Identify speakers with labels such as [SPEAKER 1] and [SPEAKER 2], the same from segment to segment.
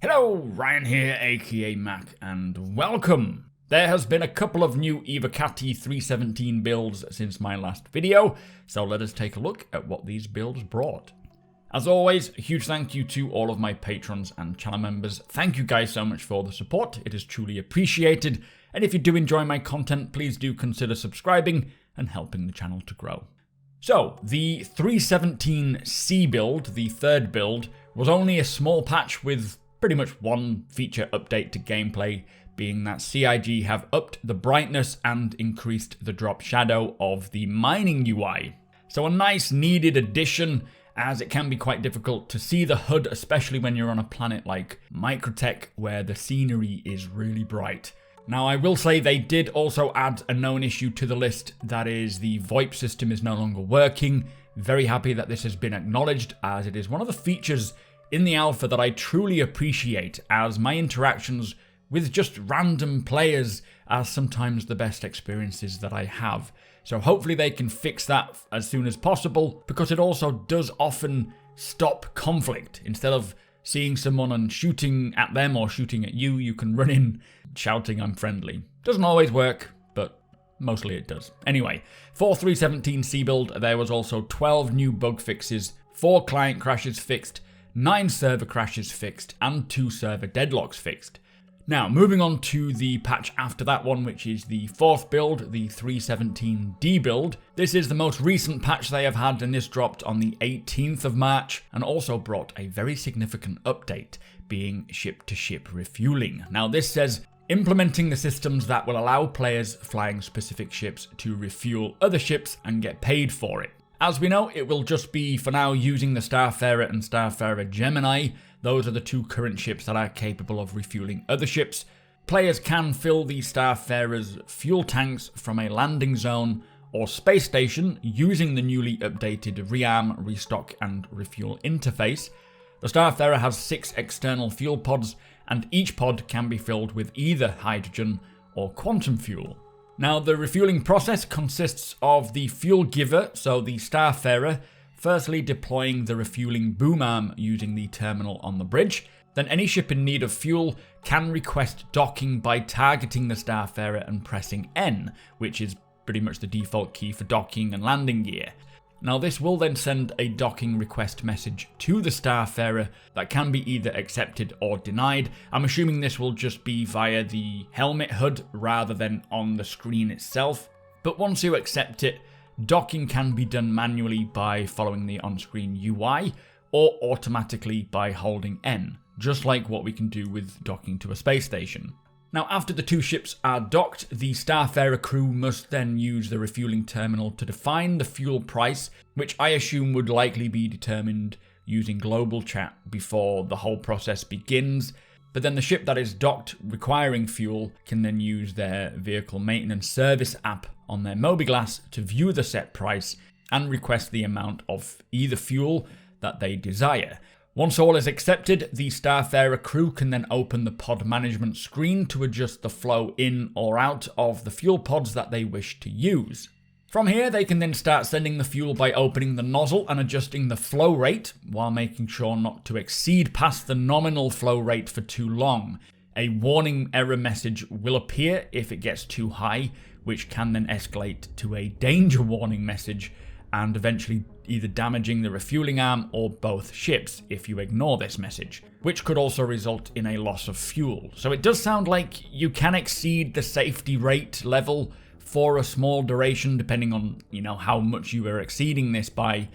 [SPEAKER 1] Hello, Ryan here, aka Mac, and welcome! There has been a couple of new Evocati 317 builds since my last video, so let us take a look at what these builds brought. As always, a huge thank you to all of my patrons and channel members. Thank you guys so much for the support, it is truly appreciated, and if you do enjoy my content, please do consider subscribing and helping the channel to grow. So, the 317C build, the third build, was only a small patch with pretty much one feature update to gameplay, being that CIG have upped the brightness and increased the drop shadow of the mining UI. So a nice needed addition, as it can be quite difficult to see the HUD, especially when you're on a planet like Microtech where the scenery is really bright. Now I will say they did also add a known issue to the list, that is the VoIP system is no longer working. Very happy that this has been acknowledged, as it is one of the features in the alpha that I truly appreciate, as my interactions with just random players are sometimes the best experiences that I have. So hopefully they can fix that as soon as possible, because it also does often stop conflict. Instead of seeing someone and shooting at them or shooting at you, you can run in shouting I'm friendly. Doesn't always work, but mostly it does. Anyway, for 317C build, there was also 12 new bug fixes, 4 client crashes fixed, 9 server crashes fixed, and 2 server deadlocks fixed. Now, moving on to the patch after that one, which is the fourth build, the 317D build. This is the most recent patch they have had, and this dropped on the 18th of March, and also brought a very significant update, being ship-to-ship refueling. Now, this says implementing the systems that will allow players flying specific ships to refuel other ships and get paid for it. As we know, it will just be, for now, using the Starfarer and Starfarer Gemini. Those are the 2 current ships that are capable of refueling other ships. Players can fill the Starfarer's fuel tanks from a landing zone or space station using the newly updated rearm, restock, and refuel interface. The Starfarer has 6 external fuel pods, and each pod can be filled with either hydrogen or quantum fuel. Now, the refueling process consists of the fuel giver, so the Starfarer, firstly deploying the refueling boom arm using the terminal on the bridge. Then any ship in need of fuel can request docking by targeting the Starfarer and pressing N, which is pretty much the default key for docking and landing gear. Now, this will then send a docking request message to the Starfarer that can be either accepted or denied. I'm assuming this will just be via the helmet HUD rather than on the screen itself. But once you accept it, docking can be done manually by following the on-screen UI or automatically by holding N, just like what we can do with docking to a space station. Now, after the 2 ships are docked, the Starfarer crew must then use the refueling terminal to define the fuel price, which I assume would likely be determined using global chat before the whole process begins. But then the ship that is docked requiring fuel can then use their vehicle maintenance service app on their Mobiglass to view the set price and request the amount of either fuel that they desire. Once all is accepted, the Starfarer crew can then open the pod management screen to adjust the flow in or out of the fuel pods that they wish to use. From here, they can then start sending the fuel by opening the nozzle and adjusting the flow rate, while making sure not to exceed past the nominal flow rate for too long. A warning error message will appear if it gets too high, which can then escalate to a danger warning message, and eventually either damaging the refueling arm or both ships if you ignore this message, which could also result in a loss of fuel. So it does sound like you can exceed the safety rate level for a small duration, depending on, how much you are exceeding this by,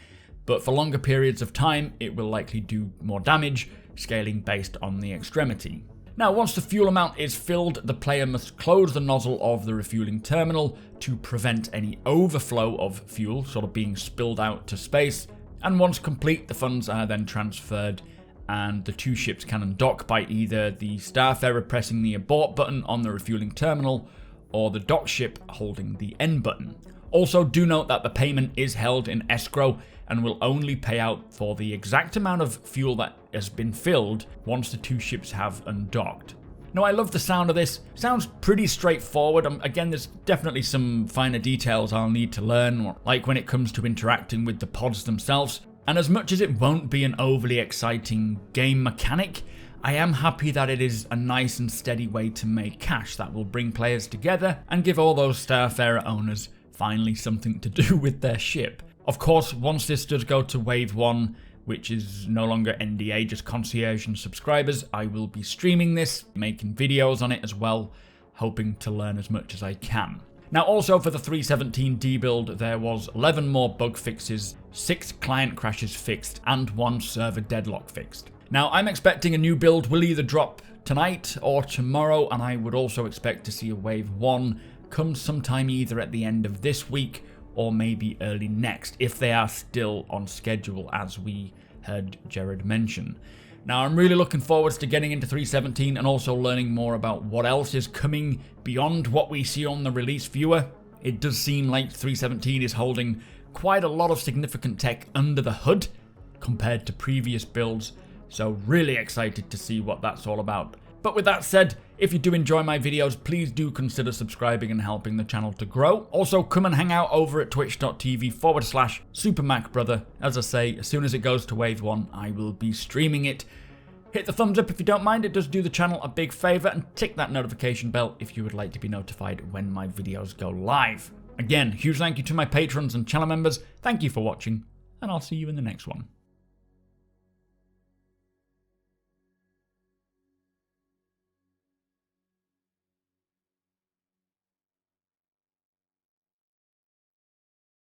[SPEAKER 1] but for longer periods of time, it will likely do more damage, scaling based on the extremity. Now, once the fuel amount is filled, the player must close the nozzle of the refueling terminal to prevent any overflow of fuel sort of being spilled out to space, and once complete, the funds are then transferred and the 2 ships can undock by either the Starfarer pressing the abort button on the refueling terminal or the dock ship holding the N button. Also, do note that the payment is held in escrow and will only pay out for the exact amount of fuel that has been filled once the 2 ships have undocked. Now, I love the sound of this. Sounds pretty straightforward. Again, there's definitely some finer details I'll need to learn, like when it comes to interacting with the pods themselves. And as much as it won't be an overly exciting game mechanic, I am happy that it is a nice and steady way to make cash that will bring players together and give all those Starfarer owners finally something to do with their ship. Of course, once this does go to Wave 1, which is no longer NDA, just concierge and subscribers, I will be streaming this, making videos on it as well, hoping to learn as much as I can. Now also for the 317D build, there was 11 more bug fixes, 6 client crashes fixed, and 1 server deadlock fixed. Now I'm expecting a new build will either drop tonight or tomorrow, and I would also expect to see a Wave 1 come sometime either at the end of this week or maybe early next, if they are still on schedule, as we heard Jared mention. Now I'm really looking forward to getting into 317 and also learning more about what else is coming beyond what we see on the release viewer. It does seem like 317 is holding quite a lot of significant tech under the hood compared to previous builds, so really excited to see what that's all about. But with that said, if you do enjoy my videos, please do consider subscribing and helping the channel to grow. Also, come and hang out over at twitch.tv/supermacbrother. As I say, as soon as it goes to Wave 1, I will be streaming it. Hit the thumbs up if you don't mind, it does do the channel a big favour, and tick that notification bell if you would like to be notified when my videos go live. Again, huge thank you to my patrons and channel members, thank you for watching, and I'll see you in the next one.